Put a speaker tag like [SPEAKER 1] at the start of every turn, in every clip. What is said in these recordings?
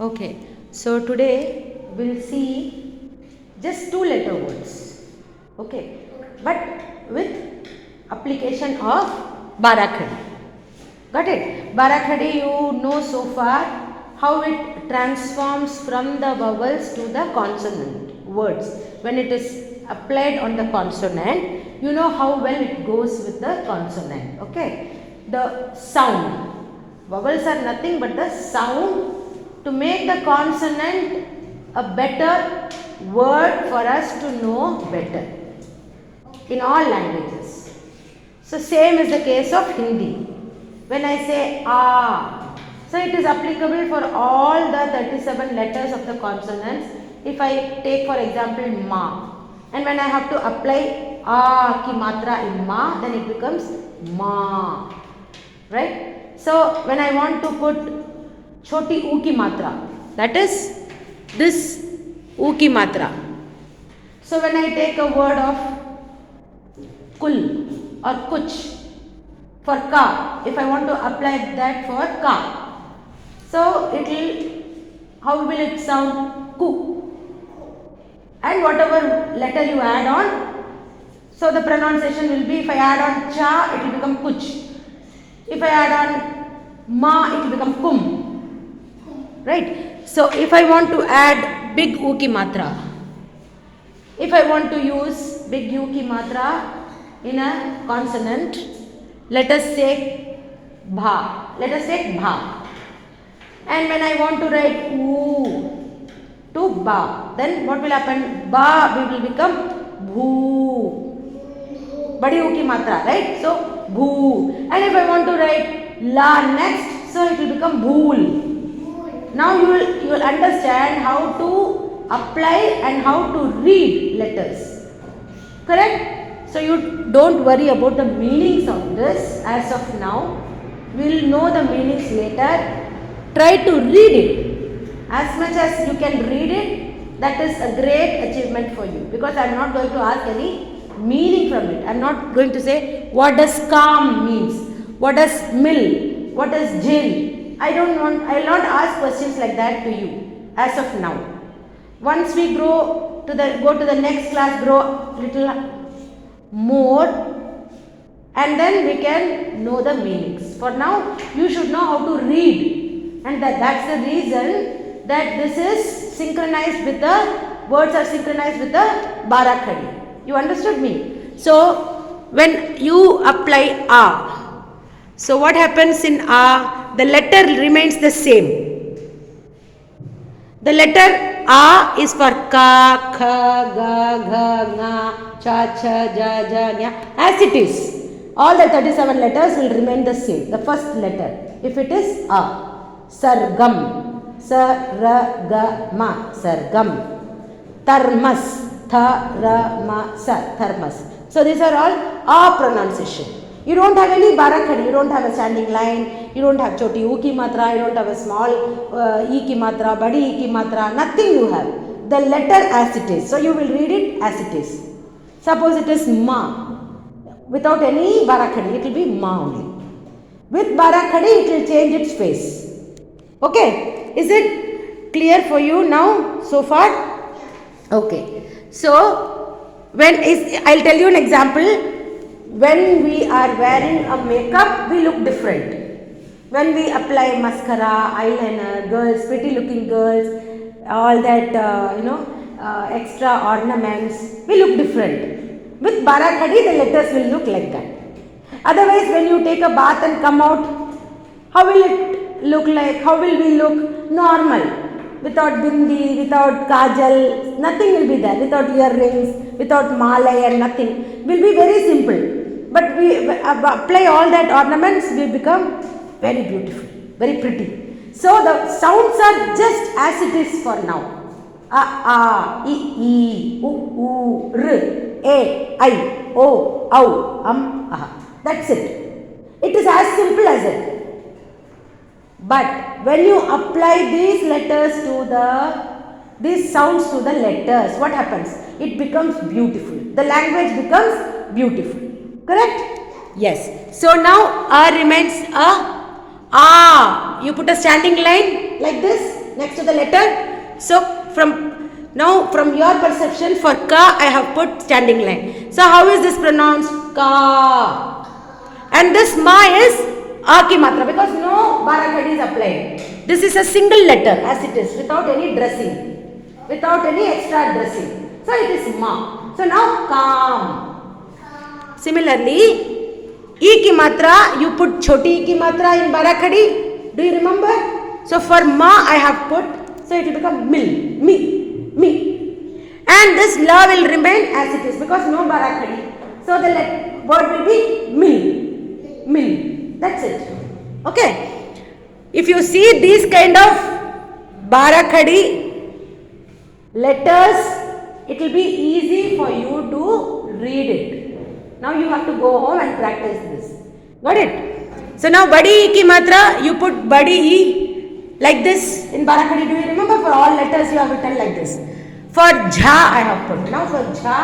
[SPEAKER 1] Okay, so today we'll see just two letter words. Okay, but with application of Barakhadi. Got it? Barakhadi, you know so far how it transforms from the vowels to the consonant words. When it is applied on the consonant, you know how well it goes with the consonant. Okay, the sound. Vowels are nothing but the sound to make the consonant a better word for us to know better in all languages. So same is the case of Hindi. When I say ah, so it is applicable for all the 37 letters of the consonants. If I take for example ma, and when I have to apply ah ki matra in ma, then it becomes ma, right? So when I want to put choti u ki matra, that is this u ki matra. So when I take a word of kul or kuch for ka, if I want to apply that for ka, so it will, how will it sound? Ku. And whatever letter you add on, so the pronunciation will be, if I add on cha, it will become kuch. If I add on ma, it will become kum. Right? So if I want to add big u ki matra, if I want to use big u ki matra in a consonant, let us say bha. Let us take bha. And when I want to write oo to ba, then what will happen? Ba will become bhoo. Badi u ki matra, right? So bhoo. And if I want to write la next, so it will become bhool. Now you will understand how to apply and how to read letters. Correct? So you don't worry about the meanings of this as of now. We will know the meanings later. Try to read it. As much as you can read it, that is a great achievement for you. Because I am not going to ask any meaning from it. I am not going to say what does calm means, what does mill, what does jail. I will not ask questions like that to you as of now. Once we go to the next class, grow little more, and then we can know the meanings. For now, you should know how to read, and that's the reason that this is synchronized with the words are synchronized with the Barakhadi. You understood me? So when you apply a, so what happens in a? The letter remains the same. The letter A is for ka, kha, ga, gha, nga, cha, cha, ja, ja, nya. As it is, all the 37 letters will remain the same. The first letter, if it is A, sargam, sa, ra, ga, ma, sargam, tarmas, tha, ra, ma, sa, tharmas. So these are all A pronunciation. You don't have any Barakhadi, you don't have a standing line, you don't have choti u ki matra, you don't have a small e ki matra, badi e ki matra, nothing you have. The letter as it is. So you will read it as it is. Suppose it is ma. Without any Barakhadi, it will be ma only. With Barakhadi, it will change its face. Okay. Is it clear for you now so far? Okay. So, I'll tell you an example. When we are wearing a makeup, we look different. When we apply mascara, eyeliner, girls, pretty looking girls, all that, extra ornaments, we look different. With Barakhadi, the letters will look like that. Otherwise, when you take a bath and come out, how will it look like? How will we look? Normal. Without bindi, without kajal, nothing will be there. Without earrings, without malai and nothing. Will be very simple. But we apply all that ornaments, we become very beautiful, very pretty. So the sounds are just as it is for now. A, I, U, R, A, I, O, Au, Ah. That's it. It is as simple as it. But when you apply these letters these sounds to the letters, what happens? It becomes beautiful. The language becomes beautiful. Correct? Yes. So now A remains a. You put a standing line like this. next to the letter. So from your perception, for ka I have put standing line. So how is this pronounced? Ka. And this ma is a ki matra because no barakadi is applied. This is a single letter as it is without any dressing, without any extra dressing. So it is ma. So now calm. Similarly, e ki matra, you put choti e ki matra in barakadi. Do you remember? So for ma I have put, so it will become mil, me. And this la will remain as it is because no barakadi. So the word will be mil. That's it. Okay. If you see these kind of barakadi letters, it will be easy for you to read it. Now you have to go home and practice this. Got it? So now badi ki matra, you put badi e like this in barakadi. Do you remember? For all letters you have written like this. For jha I have put. Now for jha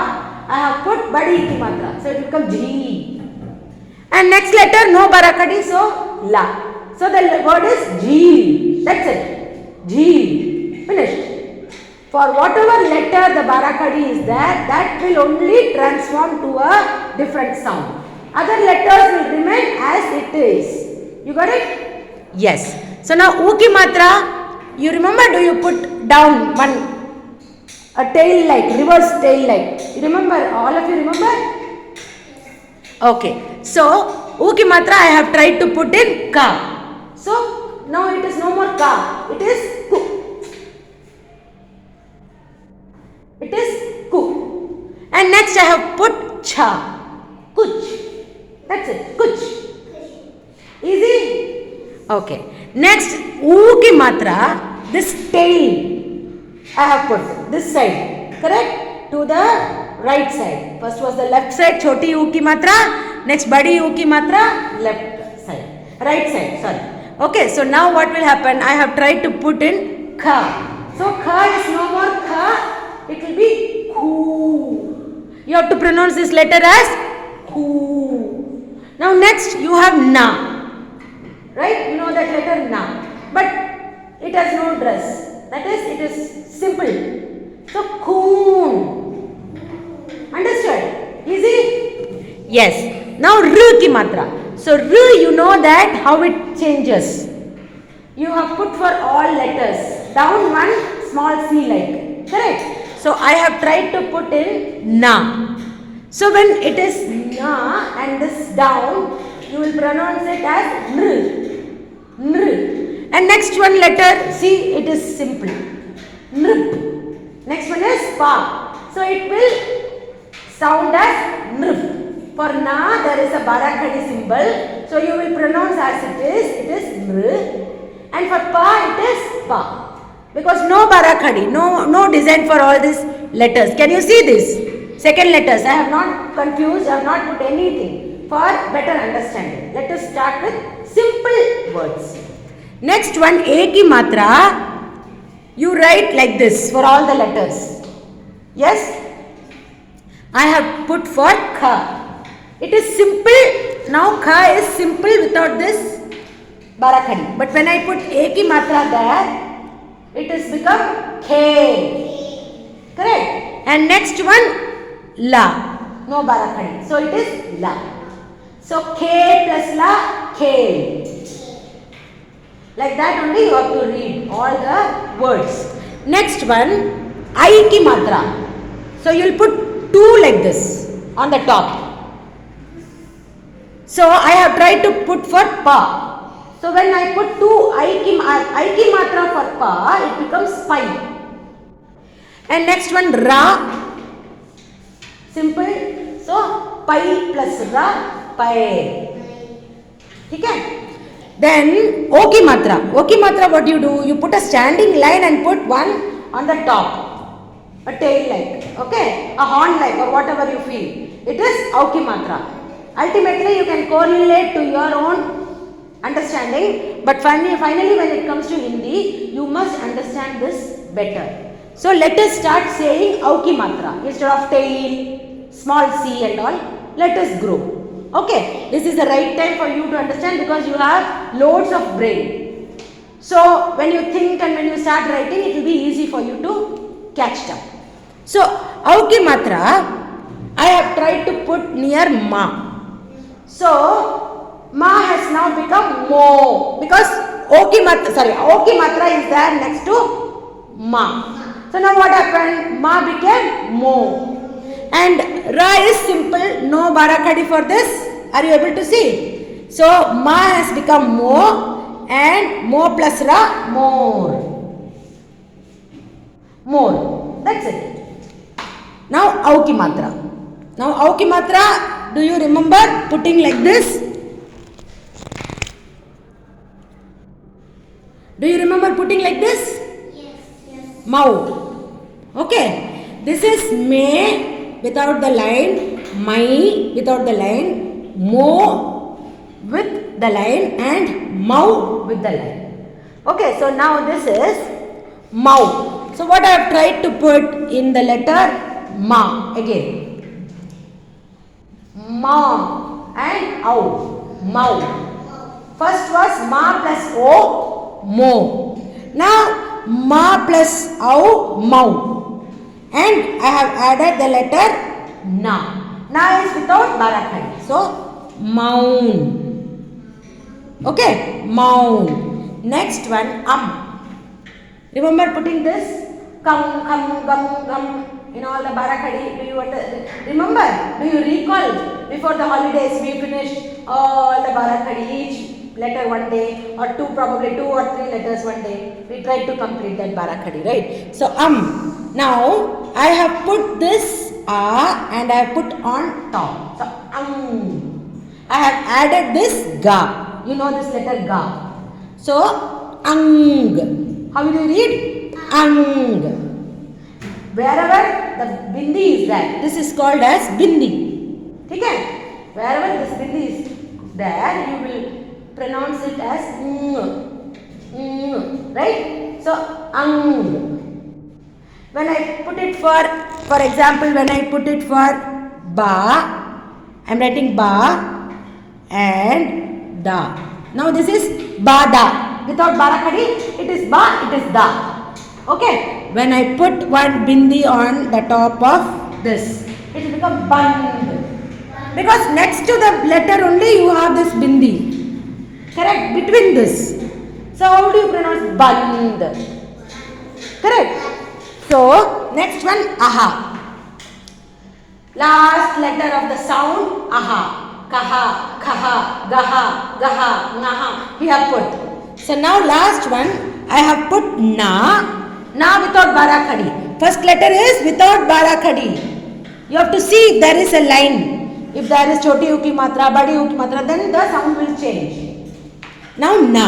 [SPEAKER 1] I have put badi ki matra. So it will become jhi. And next letter no barakadi, so la. So the word is jheel. That's it. Jheel. Finished. For whatever letter the barakadi is there, that will only transform to a different sound. Other letters will remain as it is. You got it? Yes. So now u ki matra, you remember, do you put down a tail like, reverse tail like? You remember? All of you remember? Okay. So u ki matra I have tried to put in ka. So now it is no more ka. It is ku. It is ku. And next I have put cha. Kuch. That's it. Kuch. Easy? Okay. Next, u ki matra, this tail I have put this side. Correct? To the right side. First was the left side, choti u ki matra. Next, badi u ki matra, left side. Right side, sorry. Okay, so now what will happen? I have tried to put in kha. So kha is no more kha. It will be khu. You have to pronounce this letter as khu. Now next you have na. Right? You know that letter na. But it has no dress. That is, it is simple. So khoon. Understood? Easy? Yes. Now r ki matra. So r, you know that how it changes. You have put for all letters. Down one small c like. Correct? So I have tried to put in na. So when it is na and this down, you will pronounce it as nr. Nr. And next one letter, see, it is simple. Nr. Next one is pa. So it will sound as nr. For na, there is a barakadi symbol. So you will pronounce as it is nr. And for pa, it is pa. Because no barakadi, no design for all these letters. Can you see this? Second letters. I have not confused, I have not put anything for better understanding. Let us start with simple words. Next one, a ki matra, you write like this for all the letters. Yes? I have put for kha. It is simple. Now kha is simple without this barakadi. But when I put a ki matra there, it has become K. Correct? And next one, La. No barakadi. So it is La. So K plus La, K. Like that only you have to read all the words. Next one, I ki matra. So you will put 2 like this on the top. So I have tried to put for Pa. So when I put 2 I ki matra for pa, it becomes pi. And next one ra. Simple. So pi plus ra, pi. Okay. Then o ki matra. O ki matra, what you do? You put a standing line and put one on the top. A tail like. Okay. A horn like or whatever you feel. It is o ki matra. Ultimately you can correlate to your own understanding, but finally when it comes to Hindi, you must understand this better. So let us start saying auki matra instead of tail, small c and all. Let us grow. Okay, this is the right time for you to understand because you have loads of brain. So when you think and when you start writing, it will be easy for you to catch it up. So, au ki matra, I have tried to put near ma. So, ma has now become mo because au ki matra is there next to ma. So, now what happened? Ma became mo. And ra is simple, no barakadi for this. Are you able to see? So, ma has become mo and mo plus ra, more. More. That's it. Now, au ki matra. Now, au ki matra, do you remember putting like this? Do you remember putting like this? Yes. Mau. Okay. This is me without the line, mai without the line, mo with the line and mau with the line. Okay. So, now this is mau. So, what I have tried to put in the letter ma again. Ma and au, mau. First was ma plus o, mo. Now ma plus au, mau. And I have added the letter na. Na is without barakadi. So maun. Okay, maun. Next one, Remember putting this? Come, gum. In all the barakadi, do you remember? Do you recall? Before the holidays, we finished all the barakadi, each letter one day, or probably two or three letters one day. We tried to complete that barakadi, right? So, now I have put this and I have put on top. So, I have added this ga. You know this letter ga. So, ang. How will you read? Ang. Wherever the bindi is there, this is called as bindi. Okay? Wherever this bindi is there, you will pronounce it as right? So, ang. When I put it for example, when I put it for ba, I am writing ba and da. Now this is ba da. Without barakadi, it is ba, it is da. Okay, when I put one bindi on the top of this, it will become band. Because next to the letter only you have this bindi. Correct? Between this. So, how do you pronounce band? Correct? So, next one, aha. Last letter of the sound, aha. Kaha, kaha, gaha, gaha, naha. We have put. So, now last one, I have put na. Na without barakadi. First letter is without barakadi. You have to see if there is a line. If there is choti uki matra, badi uki matra, then the sound will change. Now na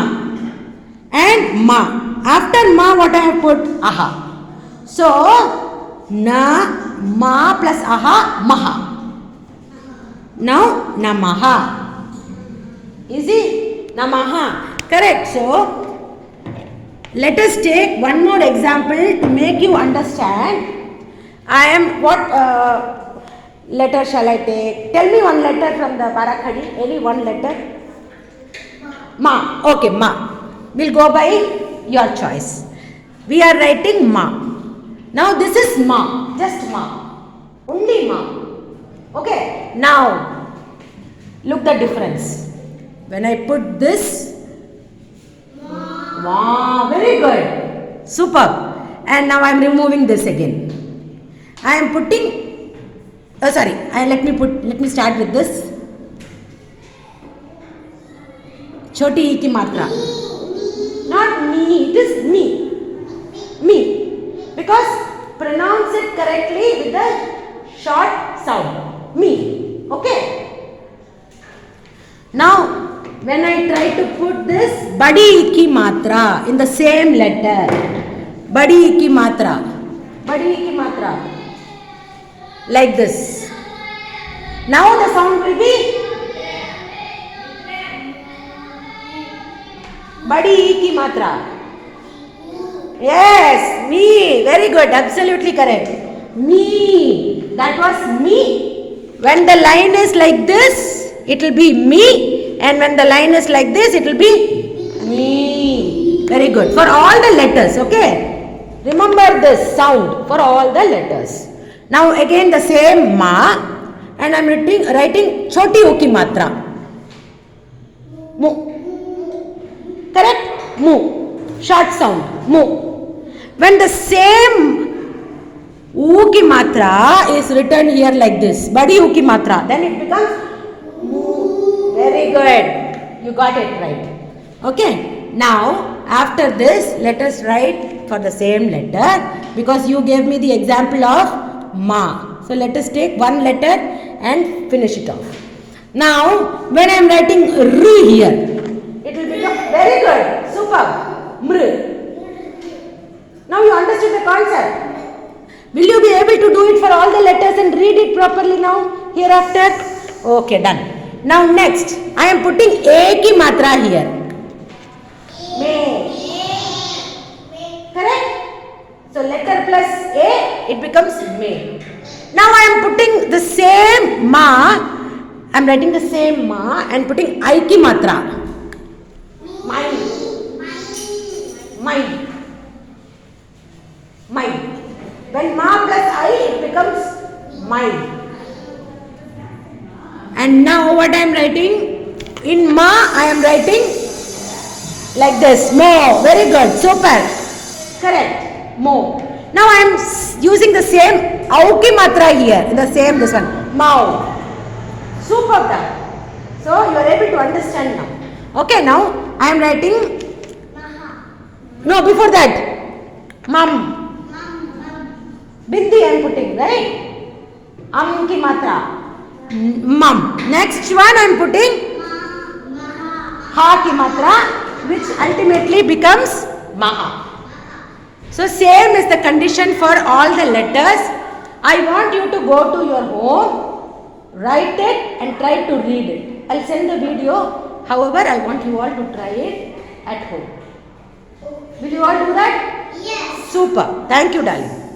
[SPEAKER 1] and ma. After ma, what I have put? Aha. So na, ma plus aha, maha. Now namaha. Easy? Namaha. Correct. So let us take one more example to make you understand. What letter shall I take? Tell me one letter from the barakadi. Any one letter? Ma. Okay, ma. We'll go by your choice. We are writing ma. Now this is ma. Just ma. Only ma. Okay. Now, look the difference. When I put this, wow, very good. Superb. And now I am removing this again. I am putting, let me start with this. Choti e ki matra. Not me, it is me. Me. Because pronounce it correctly with the short sound. Me. Okay. Now, when I try to put this badi ki matra in the same letter, badi ki matra, like this. Now the sound will be badi ki matra. Yes, me. Very good. Absolutely correct. Me. That was me. When the line is like this, it will be me. And when the line is like this, it will be me. Very good. For all the letters, okay? Remember this sound for all the letters. Now again the same ma, and I am writing choti uki matra. Mu. Correct? Mu. Short sound. Mu. When the same uki matra is written here like this, badi uki matra, then it becomes mu. Very good. You got it right. Okay. Now, after this, let us write for the same letter, because you gave me the example of ma. So, let us take one letter and finish it off. Now, when I am writing r here, it will become very good, super, mr. Now, you understood the concept. Will you be able to do it for all the letters and read it properly now, hereafter? Okay, done. Now, next, I am putting a ki matra here. Me. Correct? So letter plus A, it becomes me. Now I am putting the same ma, I am writing the same ma and putting I ki matra. Mind. Mind. Mind. When ma plus I, it becomes mind. And now what I am writing? In ma, I am writing like this, mo. Very good, super. Correct, mo. Now I am using the same auki matra here, the same this one, mau. Super done. So you are able to understand now. Okay, now I am writing. No, before that, mum. Bindi I am putting, right? Ki matra, mum. Next one I am putting ha ki matra, which ultimately becomes maha. So same is the condition for all the letters. I want you to go to your home, write it and try to read it. I'll send the video. However, I want you all to try it at home. Will you all do that?
[SPEAKER 2] Yes.
[SPEAKER 1] Super. Thank you, darling.